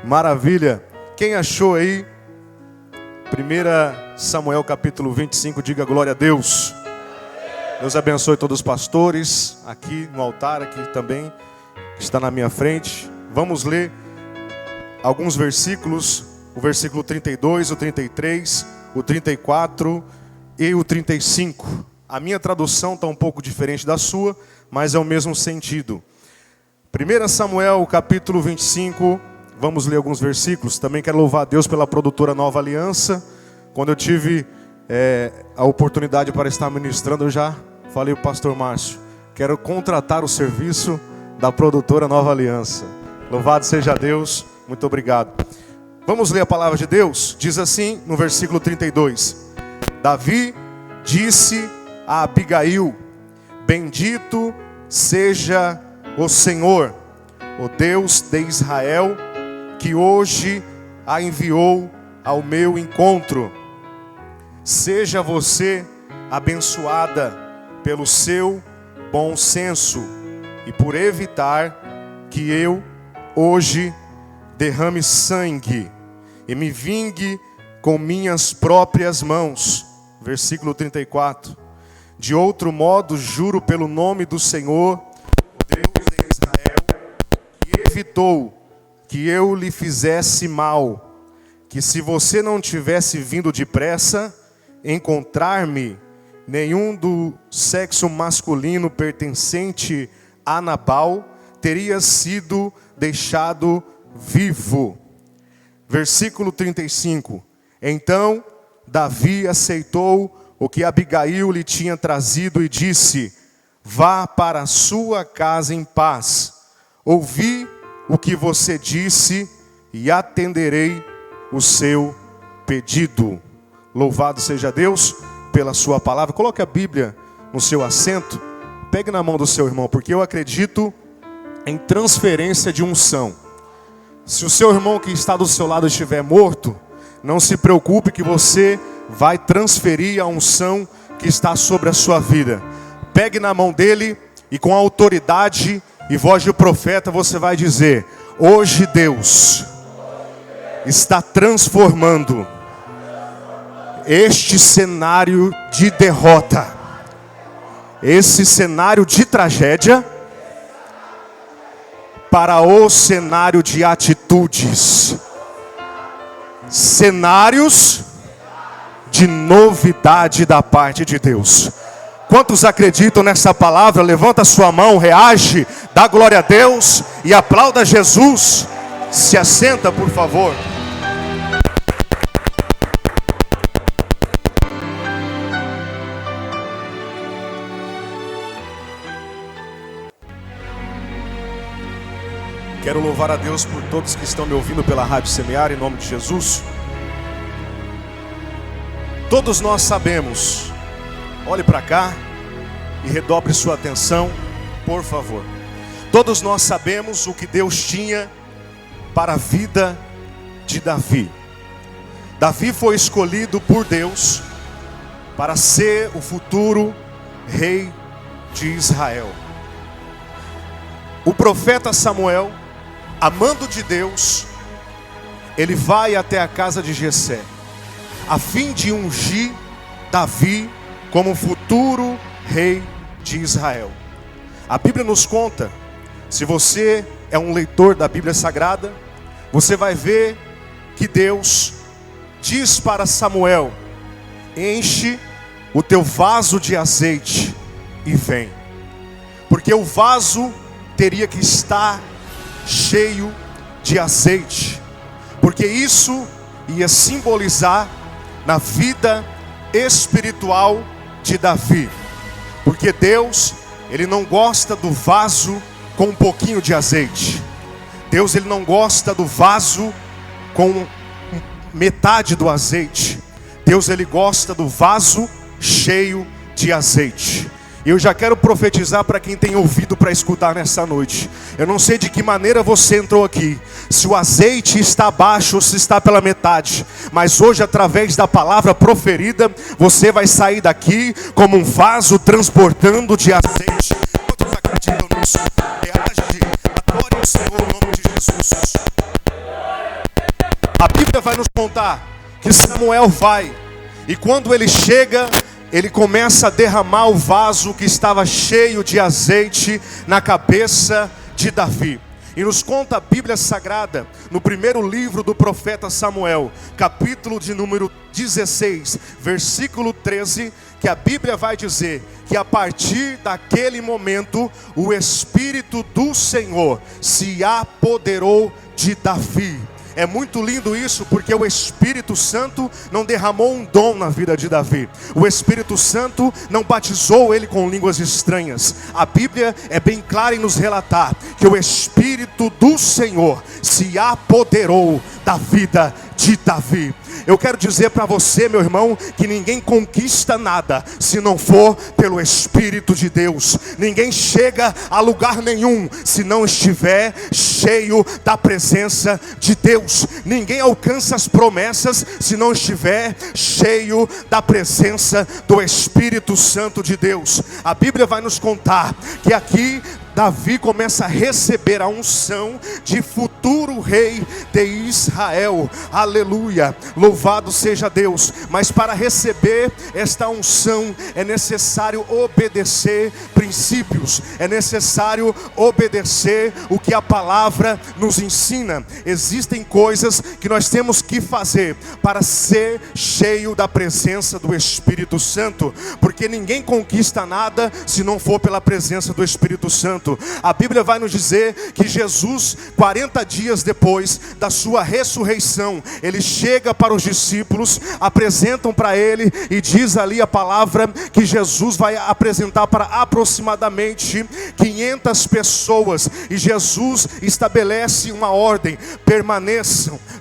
Maravilha. Quem achou aí? 1 Samuel capítulo 25, diga glória a Deus. Deus abençoe todos os pastores aqui no altar, aqui também, que está na minha frente. Vamos ler alguns versículos, o versículo 32, o 33, o 34 e o 35. A minha tradução está um pouco diferente da sua, mas é o mesmo sentido. 1 Samuel capítulo 25, vamos ler alguns versículos. Também quero louvar a Deus pela produtora Nova Aliança. Quando eu tive a oportunidade para estar ministrando, eu já falei para o pastor Márcio, quero contratar o serviço da produtora Nova Aliança. Louvado seja Deus, muito obrigado. Vamos ler a palavra de Deus. Diz assim no versículo 32. Davi disse a Abigail: bendito seja o Senhor, o Deus de Israel, que hoje a enviou ao meu encontro. Seja você abençoada pelo seu bom senso e por evitar que eu hoje derrame sangue e me vingue com minhas próprias mãos. Versículo 34. De outro modo, juro pelo nome do Senhor, o Deus de Israel, que evitou que eu lhe fizesse mal, que se você não tivesse vindo depressa encontrar-me, nenhum do sexo masculino pertencente a Nabal teria sido deixado vivo. Versículo 35. Então Davi aceitou o que Abigail lhe tinha trazido e disse: vá para a sua casa em paz. Ouvi o que você disse e atenderei o seu pedido. Louvado seja Deus pela sua palavra. Coloque a Bíblia no seu assento. Pegue na mão do seu irmão, porque eu acredito em transferência de unção. Se o seu irmão que está do seu lado estiver morto, não se preocupe que você vai transferir a unção que está sobre a sua vida. Pegue na mão dele e com autoridade e voz de profeta você vai dizer: hoje Deus está transformando este cenário de derrota, esse cenário de tragédia, para o cenário de atitudes, cenários de novidade da parte de Deus. Quantos acreditam nessa palavra? Levanta sua mão, reage, dá glória a Deus e aplauda Jesus. Se assenta, por favor. Quero louvar a Deus por todos que estão me ouvindo pela Rádio Semear, em nome de Jesus. Todos nós sabemos, olhe para cá e redobre sua atenção, por favor. Todos nós sabemos o que Deus tinha para a vida de Davi. Davi foi escolhido por Deus para ser o futuro rei de Israel. O profeta Samuel, amando de Deus, ele vai até a casa de Jessé, a fim de ungir Davi como futuro rei de Israel. A Bíblia nos conta, se você é um leitor da Bíblia Sagrada, você vai ver que Deus diz para Samuel: enche o teu vaso de azeite e vem. Porque o vaso teria que estar cheio de azeite, porque isso ia simbolizar na vida espiritual de Davi. Porque Deus, ele não gosta do vaso com um pouquinho de azeite. Deus, ele não gosta do vaso com metade do azeite. Deus, ele gosta do vaso cheio de azeite. Eu já quero profetizar para quem tem ouvido para escutar nessa noite. Eu não sei de que maneira você entrou aqui, se o azeite está baixo ou se está pela metade, mas hoje, através da palavra proferida, você vai sair daqui como um vaso transportando de azeite. Quantos acreditam nisso? Reage, adore o Senhor em nome de Jesus. contar que Samuel vai, e quando ele chega, ele começa a derramar o vaso que estava cheio de azeite na cabeça de Davi. E nos conta a Bíblia Sagrada, no primeiro livro do profeta Samuel, capítulo de número 16, versículo 13, que a Bíblia vai dizer que a partir daquele momento, o Espírito do Senhor se apoderou de Davi. É muito lindo isso, porque o Espírito Santo não derramou um dom na vida de Davi. O Espírito Santo não batizou ele com línguas estranhas. A Bíblia é bem clara em nos relatar que o Espírito do Senhor se apoderou da vida de Davi. Eu quero dizer para você, meu irmão, que ninguém conquista nada se não for pelo Espírito de Deus. Ninguém chega a lugar nenhum se não estiver cheio da presença de Deus. Ninguém alcança as promessas se não estiver cheio da presença do Espírito Santo de Deus. A Bíblia vai nos contar que aqui Davi começa a receber a unção de futuro rei de Israel. Aleluia, louvado seja Deus. Mas para receber esta unção é necessário obedecer princípios. É necessário obedecer o que a palavra nos ensina. Existem coisas que nós temos que fazer para ser cheio da presença do Espírito Santo, porque ninguém conquista nada se não for pela presença do Espírito Santo. A Bíblia vai nos dizer que Jesus, 40 dias depois da sua ressurreição, ele chega para os discípulos, apresentam para ele, e diz ali a palavra que Jesus vai apresentar para aproximadamente 500 pessoas, e Jesus estabelece uma ordem: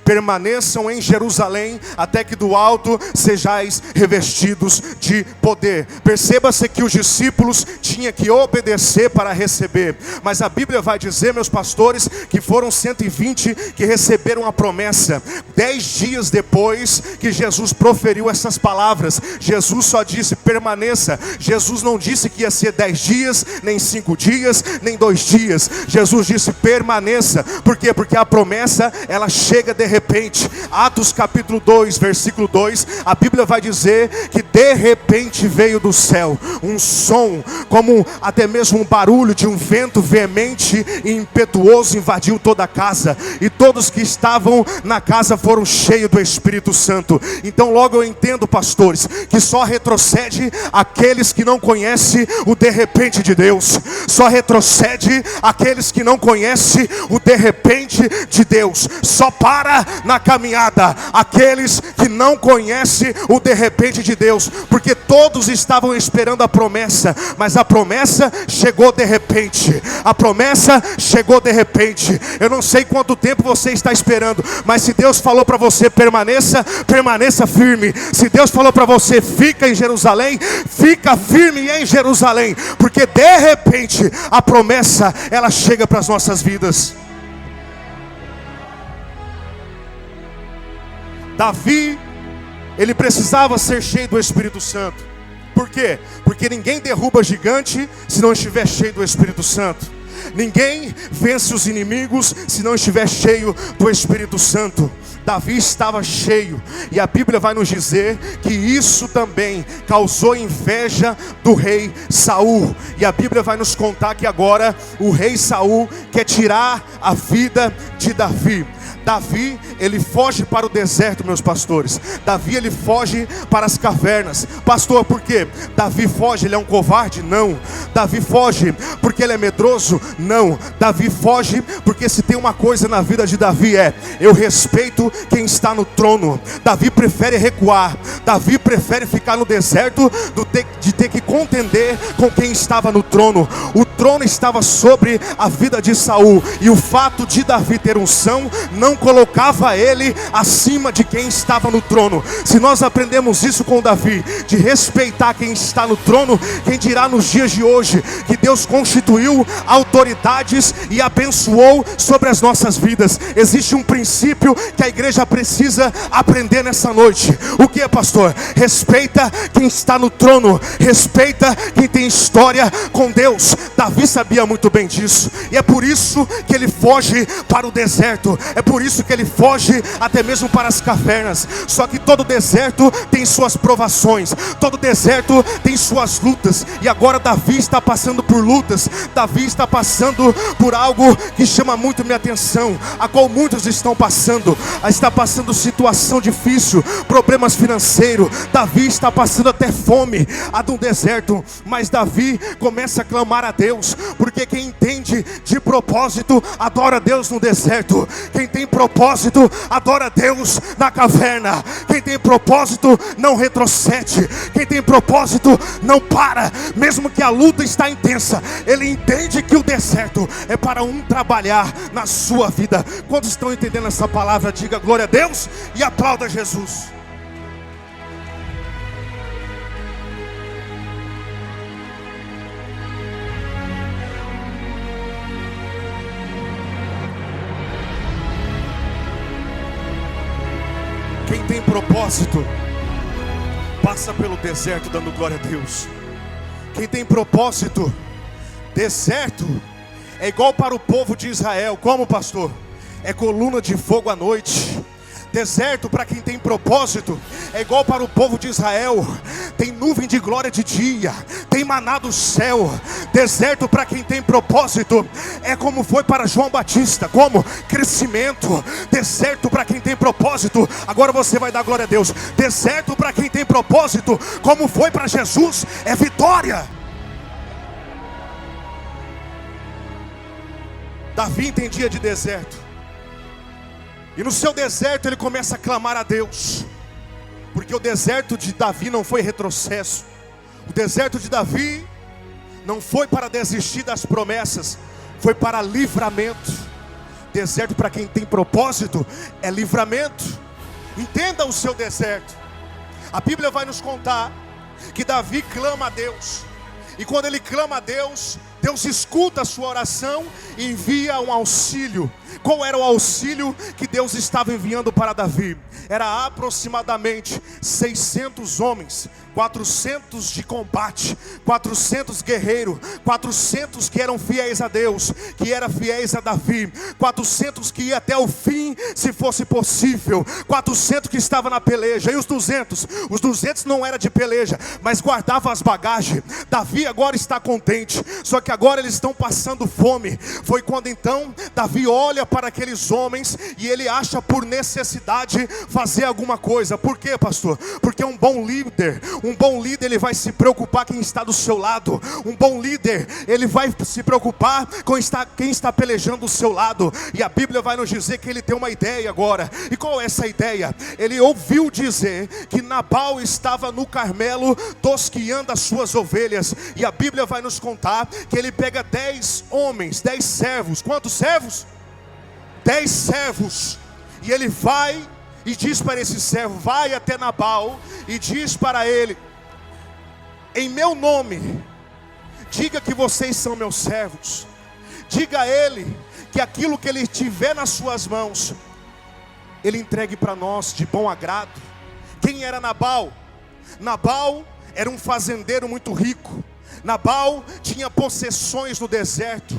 permaneçam em Jerusalém, até que do alto sejais revestidos de poder. Perceba-se que os discípulos tinham que obedecer para receber. Mas a Bíblia vai dizer, meus pastores, que foram 120 que receberam a promessa. 10 dias depois que Jesus proferiu essas palavras, Jesus só disse: permaneça. Jesus não disse que ia ser 10 dias, nem 5 dias, nem 2 dias. Jesus disse: permaneça. Por quê? Porque a promessa, ela chega de repente. Atos capítulo 2, versículo 2, a Bíblia vai dizer que de repente veio do céu um som, como até mesmo um barulho de um vento veemente e impetuoso, invadiu toda a casa, e todos que estavam na casa foram cheios do Espírito Santo. Então logo eu entendo, pastores, que só retrocede aqueles que não conhecem o de repente de Deus. Só retrocede aqueles que não conhecem o de repente de Deus. Só para na caminhada aqueles que não conhecem o de repente de Deus, porque todos estavam esperando a promessa, mas a promessa chegou de repente. A promessa chegou de repente. Eu não sei quanto tempo você está esperando, mas se Deus falou para você permaneça, permaneça firme. Se Deus falou para você fica em Jerusalém, fica firme em Jerusalém, porque de repente a promessa, ela chega para as nossas vidas. Davi, ele precisava ser cheio do Espírito Santo. Por quê? Porque ninguém derruba gigante se não estiver cheio do Espírito Santo. Ninguém vence os inimigos se não estiver cheio do Espírito Santo. Davi estava cheio, e a Bíblia vai nos dizer que isso também causou inveja do rei Saul. E a Bíblia vai nos contar que agora o rei Saul quer tirar a vida de Davi. Davi, ele foge para o deserto, meus pastores. Davi, ele foge para as cavernas. Pastor, por quê? Davi foge, ele é um covarde? Não. Davi foge porque ele é medroso? Não. Davi foge porque se tem uma coisa na vida de Davi é: eu respeito quem está no trono. Davi prefere recuar. Davi prefere ficar no deserto de ter que contender com quem estava no trono. O trono estava sobre a vida de Saul, e o fato de Davi ter unção não colocava ele acima de quem estava no trono. Se nós aprendemos isso com Davi, de respeitar quem está no trono, quem dirá nos dias de hoje que Deus constituiu autoridades e abençoou liberou sobre as nossas vidas. Existe um princípio que a igreja precisa aprender nessa noite. O que é, pastor? Respeita quem está no trono, respeita quem tem história com Deus. Davi sabia muito bem disso, e é por isso que ele foge para o deserto, é por isso que ele foge até mesmo para as cavernas. Só que todo deserto tem suas provações, todo deserto tem suas lutas, e agora Davi está passando por lutas. Davi está passando por algo que chama muito minha atenção, a qual muitos estão passando. Está passando situação difícil, problemas financeiros. Davi está passando até fome, a de um deserto. Mas Davi começa a clamar a Deus, porque quem entende de propósito adora Deus no deserto. Quem tem propósito adora Deus na caverna. Quem tem propósito não retrocede. Quem tem propósito não para, mesmo que a luta está intensa. Ele entende que o deserto é para um trabalhar na sua vida. Quantos estão entendendo essa palavra? Diga glória a Deus e aplauda Jesus. Quem tem propósito passa pelo deserto dando glória a Deus. Quem tem propósito, deserto é igual para o povo de Israel. Como, pastor? É coluna de fogo à noite. Deserto para quem tem propósito é igual para o povo de Israel. Tem nuvem de glória de dia, tem maná do céu. Deserto para quem tem propósito é como foi para João Batista, como crescimento. Deserto para quem tem propósito, agora você vai dar glória a Deus. Deserto para quem tem propósito, como foi para Jesus, é vitória. Davi entendia de deserto, e no seu deserto ele começa a clamar a Deus, porque o deserto de Davi não foi retrocesso. O deserto de Davi não foi para desistir das promessas, foi para livramento. Deserto para quem tem propósito é livramento. Entenda o seu deserto. A Bíblia vai nos contar que Davi clama a Deus, e quando ele clama a Deus, Deus escuta a sua oração e envia um auxílio. Qual era o auxílio que Deus estava enviando para Davi? Era aproximadamente 600 homens, 400 de combate, 400 guerreiros, 400 que eram fiéis a Deus, que eram fiéis a Davi, 400 que ia até o fim, se fosse possível, 400 que estavam na peleja. E os 200 não era de peleja, mas guardavam as bagagens. Davi agora está contente, só que agora eles estão passando fome. Foi quando então Davi olha para aqueles homens e ele acha por necessidade fazer alguma coisa. Por quê, pastor? Porque um bom líder ele vai se preocupar quem está do seu lado. Um bom líder, ele vai se preocupar com quem está pelejando do seu lado. E a Bíblia vai nos dizer que ele tem uma ideia agora. E qual é essa ideia? Ele ouviu dizer que Nabal estava no Carmelo tosquiando as suas ovelhas. E a Bíblia vai nos contar que ele pega 10 homens, 10 servos. Quantos servos? 10 servos. E ele vai e diz para esse servo: vai até Nabal e diz para ele: em meu nome, diga que vocês são meus servos. Diga a ele que aquilo que ele tiver nas suas mãos, ele entregue para nós de bom agrado. Quem era Nabal? Nabal era um fazendeiro muito rico. Nabal tinha possessões no deserto.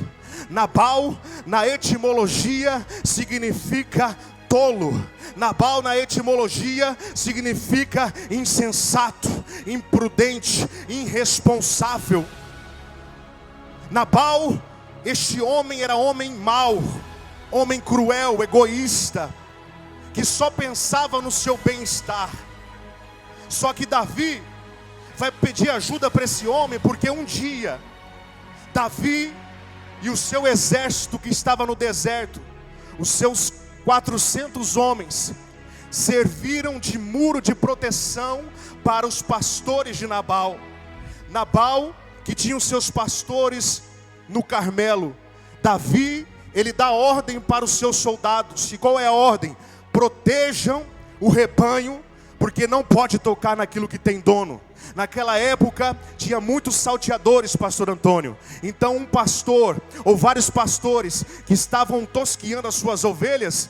Nabal, na etimologia, significa tolo. Nabal, na etimologia, significa insensato, imprudente, irresponsável. Nabal, este homem era homem mau, homem cruel, egoísta, que só pensava no seu bem-estar. Só que Davi vai pedir ajuda para esse homem, porque um dia Davi e o seu exército que estava no deserto, os seus 400 homens, serviram de muro de proteção para os pastores de Nabal. Nabal, que tinha os seus pastores no Carmelo. Davi, ele dá ordem para os seus soldados. E qual é a ordem? Protejam o rebanho, porque não pode tocar naquilo que tem dono. Naquela época tinha muitos salteadores, pastor Antônio. Então um pastor ou vários pastores que estavam tosquiando as suas ovelhas,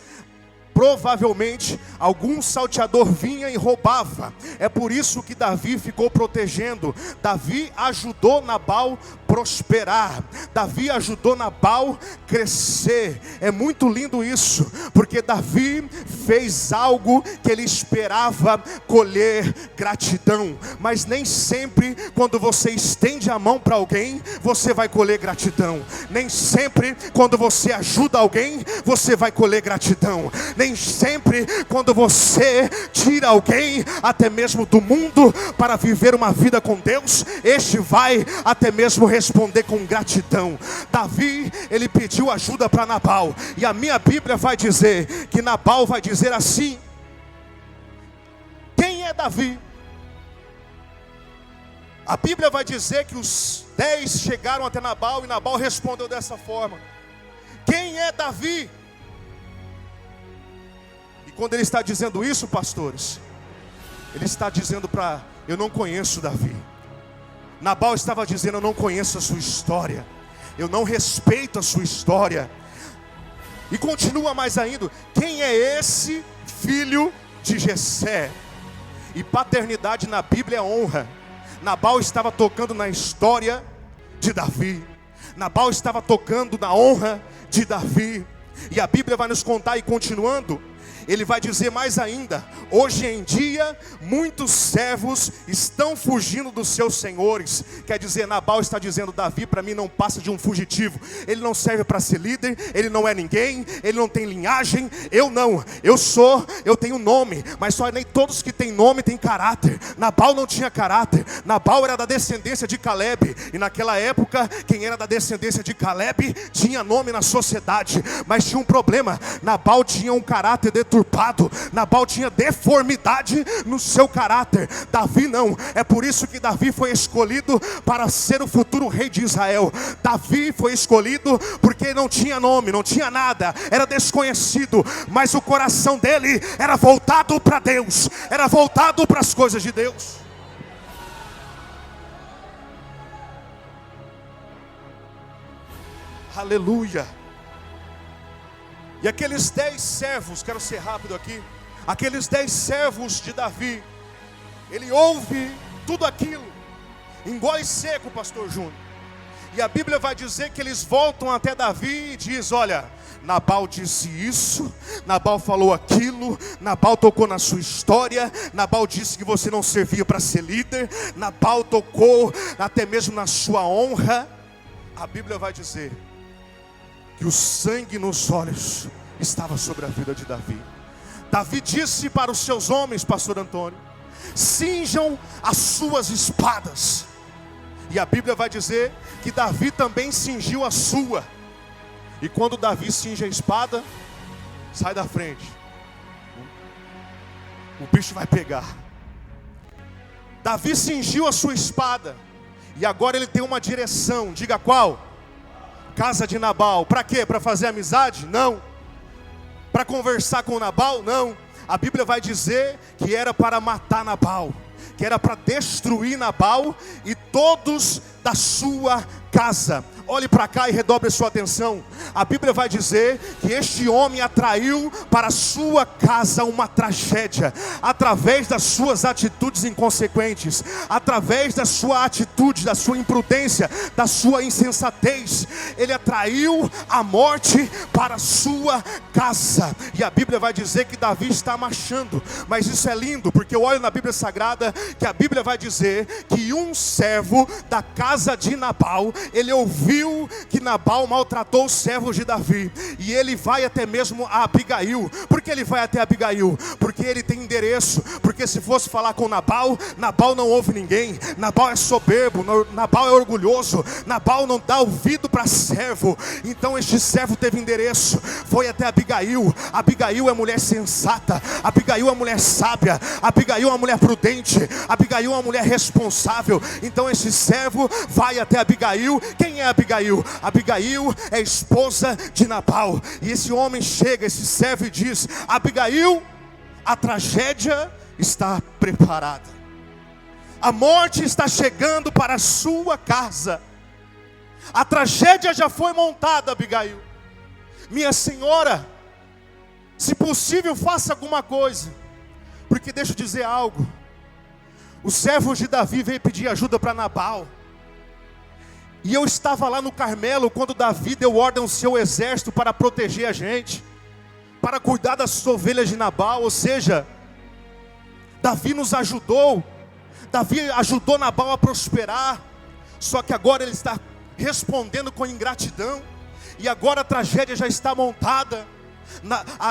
provavelmente algum salteador vinha e roubava. É por isso que Davi ficou protegendo. Davi ajudou Nabal prosperar. Davi ajudou Nabal crescer. É muito lindo isso, porque Davi fez algo que ele esperava colher gratidão. Mas nem sempre quando você estende a mão para alguém, você vai colher gratidão. Nem sempre quando você ajuda alguém, você vai colher gratidão. Nem sempre quando você tira alguém, até mesmo do mundo, para viver uma vida com Deus, este vai até mesmo responder com gratidão. Davi, ele pediu ajuda para Nabal, e a minha Bíblia vai dizer que Nabal vai dizer assim: quem é Davi? A Bíblia vai dizer que os 10 chegaram até Nabal, e Nabal respondeu dessa forma: quem é Davi? E quando ele está dizendo isso, pastores, ele está dizendo para: eu não conheço Davi. Nabal estava dizendo: eu não conheço a sua história, eu não respeito a sua história. E continua mais ainda: quem é esse filho de Jessé? E paternidade na Bíblia é honra. Nabal estava tocando na história de Davi. Nabal estava tocando na honra de Davi. E a Bíblia vai nos contar, e continuando, ele vai dizer mais ainda: hoje em dia muitos servos estão fugindo dos seus senhores. Quer dizer, Nabal está dizendo: Davi para mim não passa de um fugitivo. Ele não serve para ser líder, ele não é ninguém, ele não tem linhagem. Eu não, eu tenho nome, mas só nem todos que têm nome têm caráter. Nabal não tinha caráter. Nabal era da descendência de Caleb, e naquela época quem era da descendência de Caleb tinha nome na sociedade, mas tinha um problema: Nabal tinha um caráter deturpado. Nabal tinha deformidade no seu caráter. Davi não. É por isso que Davi foi escolhido para ser o futuro rei de Israel. Davi foi escolhido porque não tinha nome, não tinha nada, era desconhecido, mas o coração dele era voltado para Deus, era voltado para as coisas de Deus. Aleluia. E aqueles 10 servos, quero ser rápido aqui, aqueles 10 servos de Davi, ele ouve tudo aquilo, engole seco, pastor Júnior. E a Bíblia vai dizer que eles voltam até Davi e diz: olha, Nabal disse isso, Nabal falou aquilo, Nabal tocou na sua história, Nabal disse que você não servia para ser líder, Nabal tocou até mesmo na sua honra. A Bíblia vai dizer que o sangue nos olhos estava sobre a vida de Davi. Davi disse para os seus homens, pastor Antônio: cinjam as suas espadas. E a Bíblia vai dizer que Davi também cingiu a sua. E quando Davi cinge a espada, sai da frente, o bicho vai pegar. Davi cingiu a sua espada, e agora ele tem uma direção. Diga qual? Casa de Nabal. Para quê? Para fazer amizade? Não. Para conversar com Nabal? Não. A Bíblia vai dizer que era para matar Nabal, que era para destruir Nabal e todos da sua casa. Olhe para cá e redobre sua atenção. A Bíblia vai dizer que este homem atraiu para a sua casa uma tragédia, através das suas atitudes inconsequentes, através da sua atitude, da sua imprudência, da sua insensatez. Ele atraiu a morte para a sua casa. E a Bíblia vai dizer que Davi está marchando. Mas isso é lindo, porque eu olho na Bíblia Sagrada, que a Bíblia vai dizer que um servo da casa de Nabal, ele ouviu que Nabal maltratou os servos de Davi, e ele vai até mesmo a Abigail. Por que ele vai até Abigail? Porque ele tem endereço. Porque se fosse falar com Nabal, Nabal não ouve ninguém. Nabal é soberbo, Nabal é orgulhoso, Nabal não dá ouvido para servo. Então este servo teve endereço, foi até Abigail. Abigail é mulher sensata, Abigail é mulher sábia, Abigail é uma mulher prudente, Abigail é uma mulher responsável. Então este servo vai até Abigail. Quem é Abigail? Abigail é esposa de Nabal. E esse homem chega, esse servo, e diz: Abigail, a tragédia está preparada. A morte está chegando para a sua casa. A tragédia já foi montada, Abigail. Minha senhora, se possível, faça alguma coisa. Porque deixa eu dizer algo. Os servos de Davi veio pedir ajuda para Nabal. E eu estava lá no Carmelo quando Davi deu ordem ao seu exército para proteger a gente, para cuidar das ovelhas de Nabal. Ou seja, Davi nos ajudou. Davi ajudou Nabal a prosperar. Só que agora ele está respondendo com ingratidão. E agora a tragédia já está montada.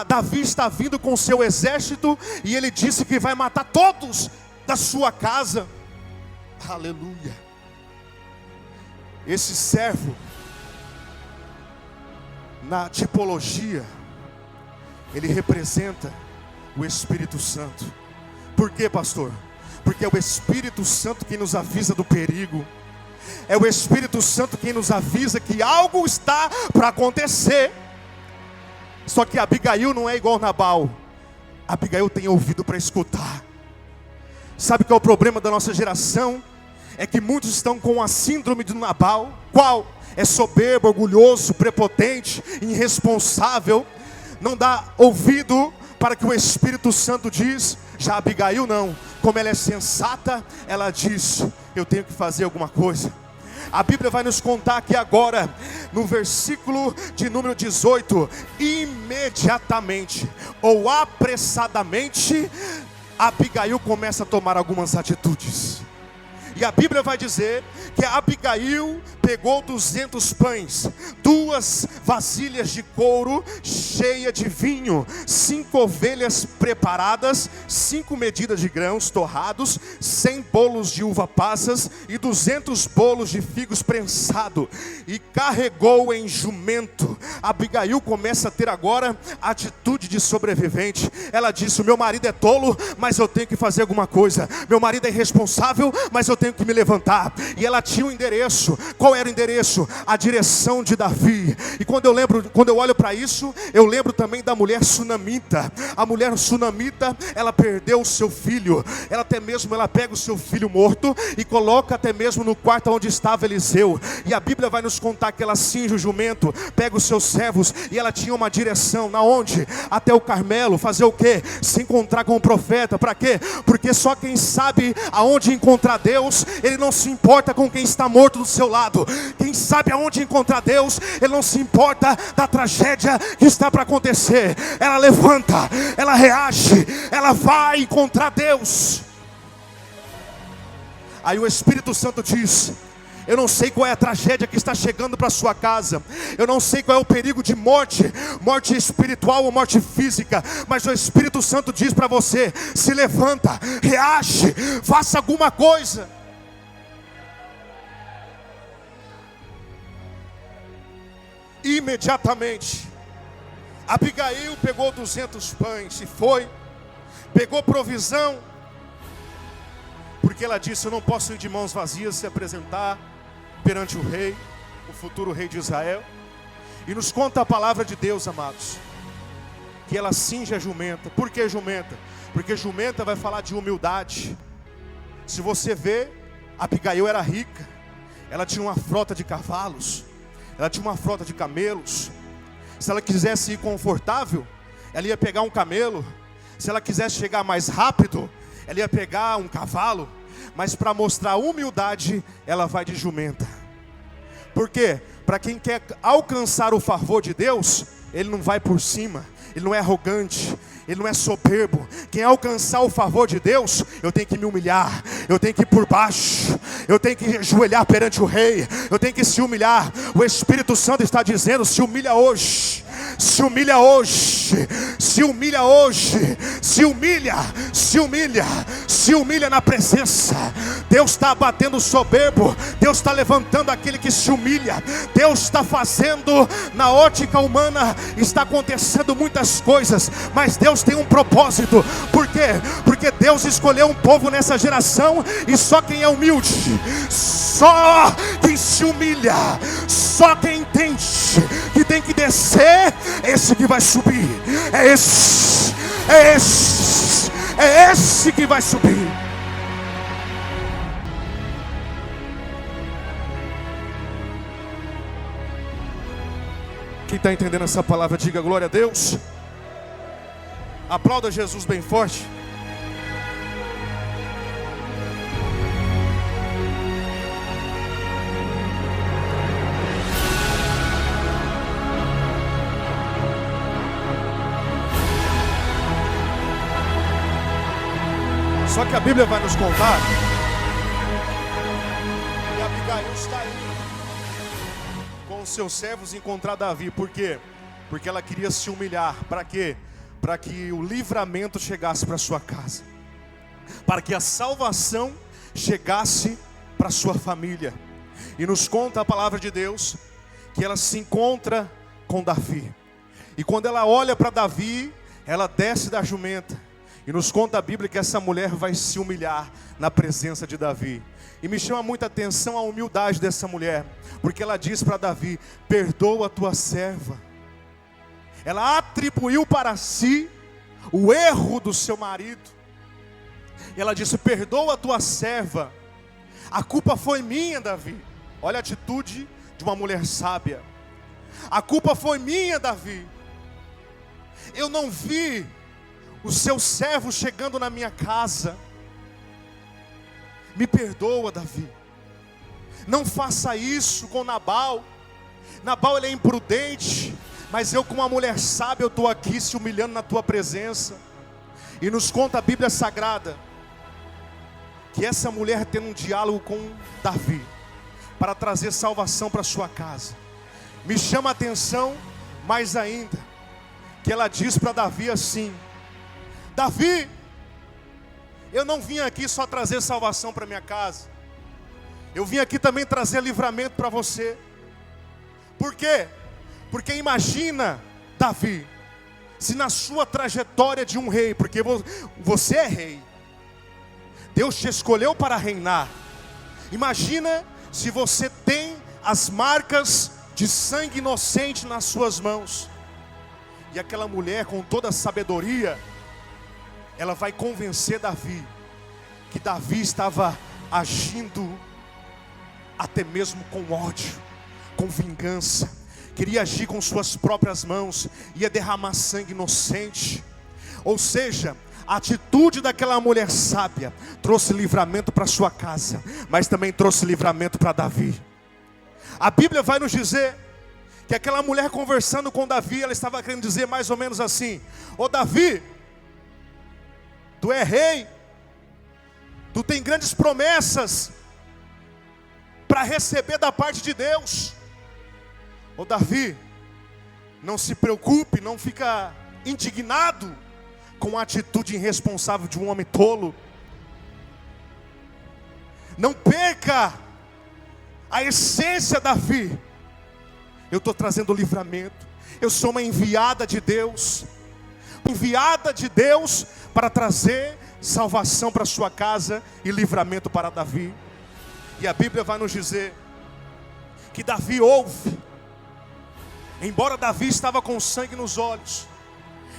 Davi está vindo com o seu exército. E ele disse que vai matar todos da sua casa. Aleluia. Esse servo, na tipologia, ele representa o Espírito Santo. Por quê, pastor? Porque é o Espírito Santo quem nos avisa do perigo. É o Espírito Santo quem nos avisa que algo está para acontecer. Só que Abigail não é igual Nabal. Abigail tem ouvido para escutar. Sabe qual é o problema da nossa geração? É que muitos estão com a síndrome de Nabal. Qual? É soberbo, orgulhoso, prepotente, irresponsável. Não dá ouvido para que o Espírito Santo diz. Já Abigail não. Como ela é sensata, ela diz: eu tenho que fazer alguma coisa. A Bíblia vai nos contar aqui agora, no versículo de número 18: imediatamente ou apressadamente, Abigail começa a tomar algumas atitudes. E a Bíblia vai dizer que Abigail pegou 200 pães, 2 vasilhas de couro cheia de vinho, 5 ovelhas preparadas, 5 medidas de grãos torrados, 100 bolos de uva passas e 200 bolos de figos prensado, e carregou em jumento. Abigail começa a ter agora atitude de sobrevivente. Ela disse: o meu marido é tolo, mas eu tenho que fazer alguma coisa. Meu marido é irresponsável, mas eu tenho que me levantar. E ela tinha um endereço. Qual era o endereço? A direção de Davi. E quando eu olho para isso, eu lembro também da mulher sunamita. A mulher sunamita, ela perdeu o seu filho. Ela pega o seu filho morto e coloca até mesmo no quarto onde estava Eliseu. E a Bíblia vai nos contar que ela cinge o jumento, pega os seus servos, e ela tinha uma direção. Na onde? Até o Carmelo. Fazer o quê? Se encontrar com o profeta. Para quê? Porque só quem sabe aonde encontrar Deus, ele não se importa com quem está morto do seu lado. Quem sabe aonde encontrar Deus, ele não se importa da tragédia que está para acontecer. Ela levanta, ela reage, ela vai encontrar Deus. Aí o Espírito Santo diz: eu não sei qual é a tragédia que está chegando para a sua casa. Eu não sei qual é o perigo de morte, morte espiritual ou morte física. Mas o Espírito Santo diz para você: se levanta, reage, faça alguma coisa. Imediatamente, Abigail pegou 200 pães e foi, pegou provisão, porque ela disse: eu não posso ir de mãos vazias se apresentar perante o rei, o futuro rei de Israel. E nos conta a palavra de Deus, amados, que ela cinge a jumenta. Por que jumenta? Porque jumenta vai falar de humildade. Se você vê, Abigail era rica, ela tinha uma frota de cavalos, ela tinha uma frota de camelos. Se ela quisesse ir confortável, ela ia pegar um camelo. Se ela quisesse chegar mais rápido, ela ia pegar um cavalo. Mas para mostrar humildade, ela vai de jumenta. Por quê? Para quem quer alcançar o favor de Deus, ele não vai por cima, ele não é arrogante, ele não é soberbo. Quem alcançar o favor de Deus, eu tenho que me humilhar, eu tenho que ir por baixo, eu tenho que ajoelhar perante o rei, eu tenho que se humilhar. O Espírito Santo está dizendo: se humilha hoje, se humilha hoje, se humilha hoje, se humilha, se humilha, se humilha na presença. Deus está abatendo o soberbo, Deus está levantando aquele que se humilha. Deus está fazendo, na ótica humana está acontecendo muitas coisas, mas Deus tem um propósito. Por quê? Porque Deus escolheu um povo nessa geração, e só quem é humilde, só quem se humilha, só quem entende que tem que descer, esse que vai subir. É esse, é esse, é esse que vai subir. Quem está entendendo essa palavra, diga glória a Deus. Aplauda Jesus bem forte. Só que a Bíblia vai nos contar que Abigail está aí com os seus servos encontrar Davi. Por quê? Porque ela queria se humilhar. Para quê? Para que o livramento chegasse para sua casa, para que a salvação chegasse para sua família. E nos conta a palavra de Deus que ela se encontra com Davi. E quando ela olha para Davi, ela desce da jumenta. E nos conta a Bíblia que essa mulher vai se humilhar na presença de Davi. E me chama muita atenção a humildade dessa mulher, porque ela diz para Davi: perdoa a tua serva. Ela atribuiu para si o erro do seu marido. Ela disse: perdoa a tua serva. A culpa foi minha, Davi. Olha a atitude de uma mulher sábia. A culpa foi minha, Davi. Eu não vi o seu servo chegando na minha casa. Me perdoa, Davi. Não faça isso com Nabal. Nabal ele é imprudente, mas eu, como uma mulher sábia, eu estou aqui se humilhando na tua presença. E nos conta a Bíblia Sagrada que essa mulher tem um diálogo com Davi para trazer salvação para sua casa. Me chama a atenção mais ainda que ela diz para Davi assim: Davi, eu não vim aqui só trazer salvação para minha casa, eu vim aqui também trazer livramento para você. Por quê? Porque imagina, Davi, se na sua trajetória de um rei, porque você é rei, Deus te escolheu para reinar. Imagina se você tem as marcas de sangue inocente nas suas mãos. E aquela mulher, com toda a sabedoria, ela vai convencer Davi que Davi estava agindo até mesmo com ódio, com vingança. Queria agir com suas próprias mãos, ia derramar sangue inocente. Ou seja, a atitude daquela mulher sábia trouxe livramento para sua casa, mas também trouxe livramento para Davi. A Bíblia vai nos dizer que aquela mulher conversando com Davi, ela estava querendo dizer mais ou menos assim: ô Davi, tu é rei, tu tem grandes promessas para receber da parte de Deus. Ô Davi, não se preocupe, não fica indignado com a atitude irresponsável de um homem tolo. Não perca a essência, Davi. Eu estou trazendo livramento. Eu sou uma enviada de Deus. Enviada de Deus para trazer salvação para sua casa e livramento para Davi. E a Bíblia vai nos dizer que Davi ouve. Embora Davi estava com sangue nos olhos,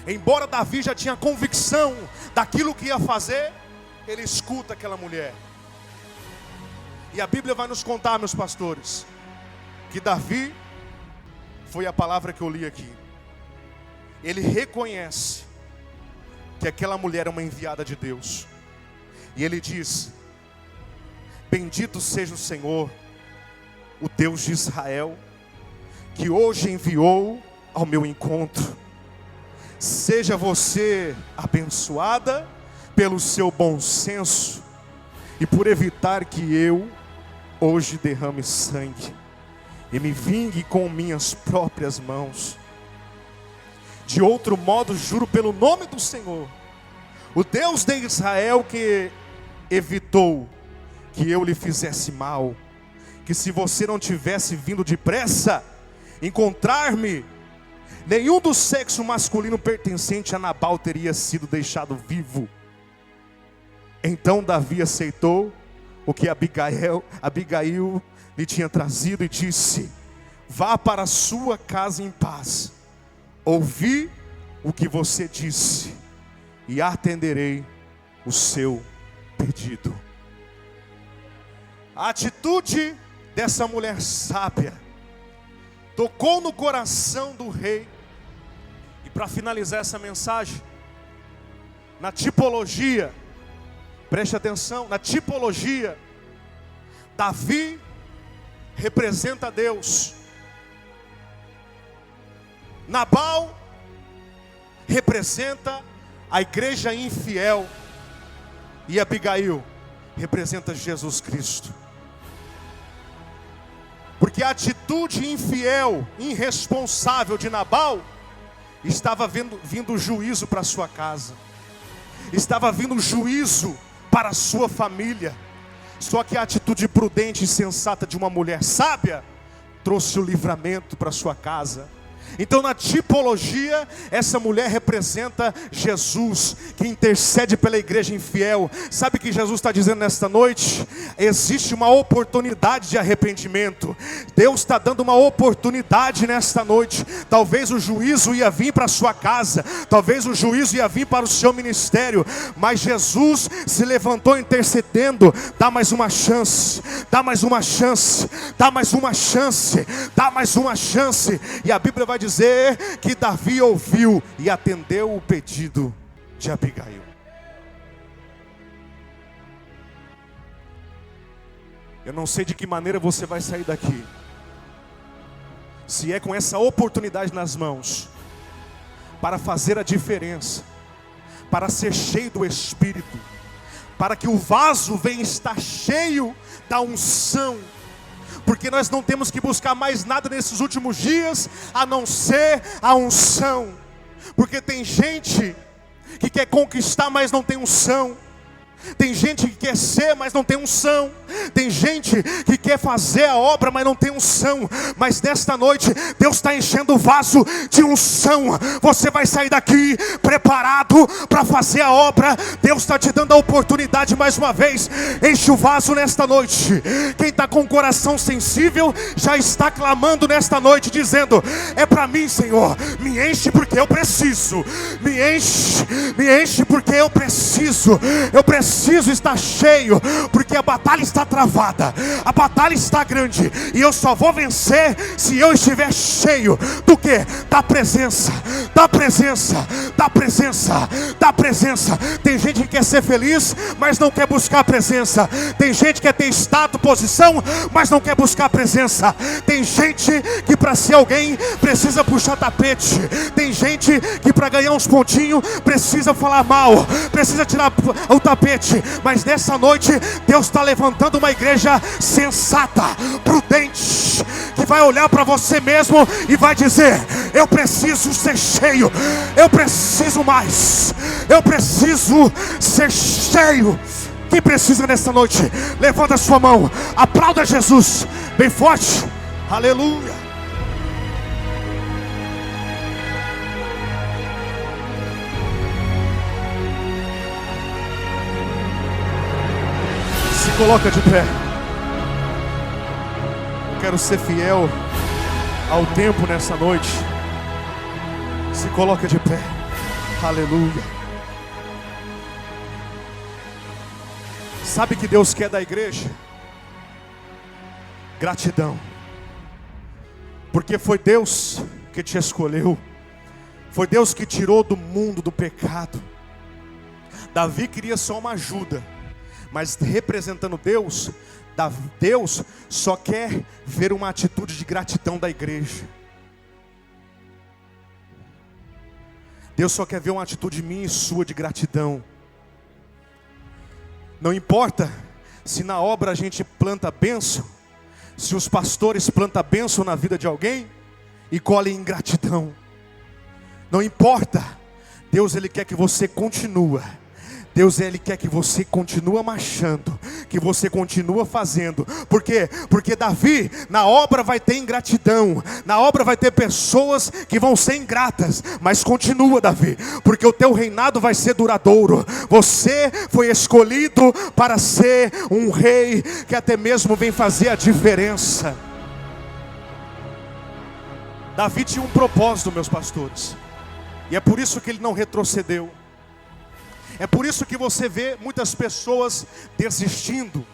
embora Davi já tinha convicção daquilo que ia fazer, ele escuta aquela mulher. E a Bíblia vai nos contar, meus pastores, que Davi, foi a palavra que eu li aqui, ele reconhece que aquela mulher é uma enviada de Deus. E ele diz: bendito seja o Senhor, o Deus de Israel, que hoje enviou ao meu encontro. Seja você abençoada pelo seu bom senso e por evitar que eu hoje derrame sangue e me vingue com minhas próprias mãos. De outro modo, juro pelo nome do Senhor, o Deus de Israel, que evitou que eu lhe fizesse mal, que se você não tivesse vindo depressa encontrar-me, nenhum do sexo masculino pertencente a Nabal teria sido deixado vivo. Então Davi aceitou o que Abigail lhe tinha trazido e disse: vá para a sua casa em paz. Ouvi o que você disse e atenderei o seu pedido. A atitude dessa mulher sábia tocou no coração do rei. E para finalizar essa mensagem, na tipologia, preste atenção, na tipologia, Davi representa Deus, Nabal representa a igreja infiel, e Abigail representa Jesus Cristo. Porque a atitude infiel, irresponsável de Nabal, estava vindo juízo para sua casa, estava vindo juízo para a sua família. Só que a atitude prudente e sensata de uma mulher sábia trouxe o livramento para sua casa. Então, na tipologia, essa mulher representa Jesus, que intercede pela igreja infiel. Sabe o que Jesus está dizendo nesta noite? Existe uma oportunidade de arrependimento. Deus está dando uma oportunidade nesta noite. Talvez o juízo ia vir para a sua casa, talvez o juízo ia vir para o seu ministério, mas Jesus se levantou intercedendo. Dá mais uma chance, dá mais uma chance, dá mais uma chance, dá mais uma chance. E a Bíblia vai dizer que Davi ouviu e atendeu o pedido de Abigail. Eu não sei de que maneira você vai sair daqui, se é com essa oportunidade nas mãos, para fazer a diferença, para ser cheio do Espírito, para que o vaso venha estar cheio da unção. Porque nós não temos que buscar mais nada nesses últimos dias, a não ser a unção. Porque tem gente que quer conquistar, mas não tem unção. Tem gente que quer ser, mas não tem unção. Tem gente que quer fazer a obra, mas não tem unção. Mas nesta noite, Deus está enchendo o vaso de unção. Você vai sair daqui preparado para fazer a obra. Deus está te dando a oportunidade mais uma vez. Enche o vaso nesta noite. Quem está com o coração sensível, já está clamando nesta noite, dizendo: é para mim, Senhor. Me enche porque eu preciso. Me enche porque eu preciso. Eu preciso estar cheio, porque a batalha está travada, a batalha está grande, e eu só vou vencer se eu estiver cheio do que? Da presença, da presença, da presença, da presença. Tem gente que quer ser feliz, mas não quer buscar a presença. Tem gente que quer ter status, posição, mas não quer buscar a presença. Tem gente que para ser alguém precisa puxar tapete. Tem gente que para ganhar uns pontinhos precisa falar mal, precisa tirar o tapete. Mas nessa noite Deus está levantando uma igreja sensata, prudente, que vai olhar para você mesmo e vai dizer: eu preciso ser cheio, eu preciso mais, eu preciso ser cheio. Quem precisa nessa noite? Levanta a sua mão, aplauda Jesus bem forte, aleluia. Coloca de pé. Quero ser fiel ao tempo nessa noite. Se coloca de pé. Aleluia. Sabe o que Deus quer da igreja? Gratidão. Porque foi Deus que te escolheu. Foi Deus que tirou do mundo do pecado. Davi queria só uma ajuda, mas representando Deus, Deus só quer ver uma atitude de gratidão da igreja. Deus só quer ver uma atitude minha e sua de gratidão. Não importa se na obra a gente planta bênção, se os pastores plantam bênção na vida de alguém e colhem ingratidão. Não importa. Deus, Ele quer que você continue. Deus, Ele quer que você continue marchando, que você continue fazendo. Por quê? Porque Davi, na obra vai ter ingratidão, na obra vai ter pessoas que vão ser ingratas, mas continua, Davi, porque o teu reinado vai ser duradouro. Você foi escolhido para ser um rei que até mesmo vem fazer a diferença. Davi tinha um propósito, meus pastores, e é por isso que ele não retrocedeu. É por isso que você vê muitas pessoas desistindo.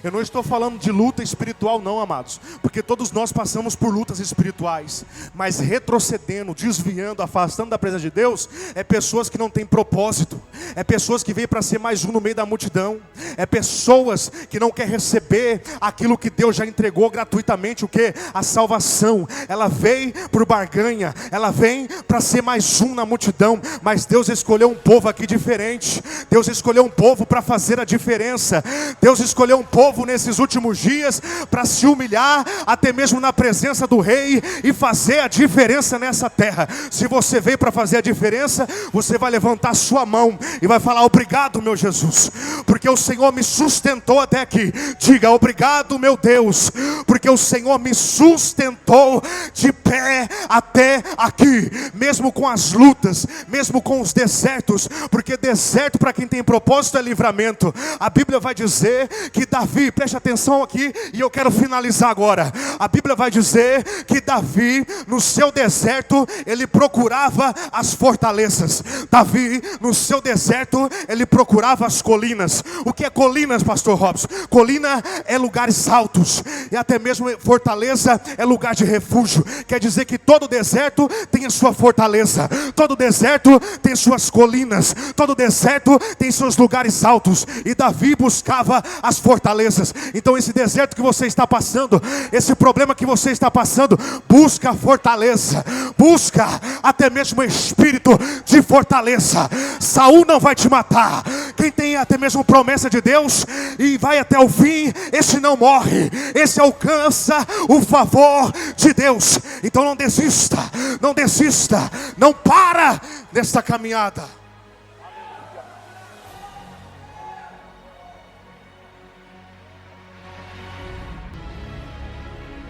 Eu não estou falando de luta espiritual não, amados, porque todos nós passamos por lutas espirituais, mas retrocedendo, desviando, afastando da presença de Deus, é pessoas que não têm propósito, é pessoas que vêm para ser mais um no meio da multidão, é pessoas que não querem receber aquilo que Deus já entregou gratuitamente, o que? A salvação. Ela vem por barganha, ela vem para ser mais um na multidão, mas Deus escolheu um povo aqui diferente, Deus escolheu um povo para fazer a diferença, Deus escolheu um povo nesses últimos dias para se humilhar até mesmo na presença do rei e fazer a diferença nessa terra. Se você veio para fazer a diferença, você vai levantar sua mão e vai falar: obrigado, meu Jesus, porque o Senhor me sustentou até aqui. Diga: obrigado, meu Deus, porque o Senhor me sustentou de pé até aqui, mesmo com as lutas, mesmo com os desertos, porque deserto para quem tem propósito é livramento. A Bíblia vai dizer que Davi, preste atenção aqui e eu quero finalizar agora. A Bíblia vai dizer que Davi, no seu deserto, ele procurava as fortalezas. Davi, no seu deserto, ele procurava as colinas. O que é colinas, pastor Robson? Colina é lugares altos, e até mesmo fortaleza é lugar de refúgio. Quer dizer que todo deserto tem a sua fortaleza, todo deserto tem suas colinas, todo deserto tem seus lugares altos, e Davi buscava as fortalezas. Então esse deserto que você está passando, esse problema que você está passando, busca fortaleza, busca até mesmo espírito de fortaleza. Saul não vai te matar. Quem tem até mesmo promessa de Deus e vai até o fim, esse não morre, esse alcança o favor de Deus. Então não desista, não desista, não para nesta caminhada.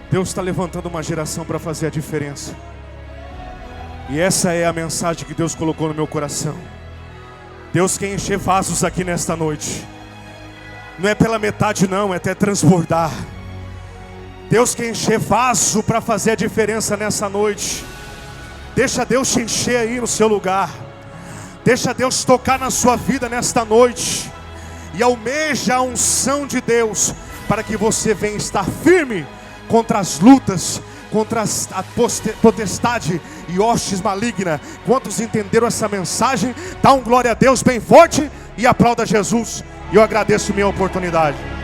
Deus está levantando uma geração para fazer a diferença. E essa é a mensagem que Deus colocou no meu coração. Deus quer encher vasos aqui nesta noite. Não é pela metade não, é até transbordar. Deus quer encher vaso para fazer a diferença nessa noite. Deixa Deus te encher aí no seu lugar. Deixa Deus tocar na sua vida nesta noite. E almeja a unção de Deus para que você venha estar firme contra as lutas, contra a potestade e hostes maligna. Quantos entenderam essa mensagem? Dá um glória a Deus bem forte e aplauda Jesus. E eu agradeço minha oportunidade.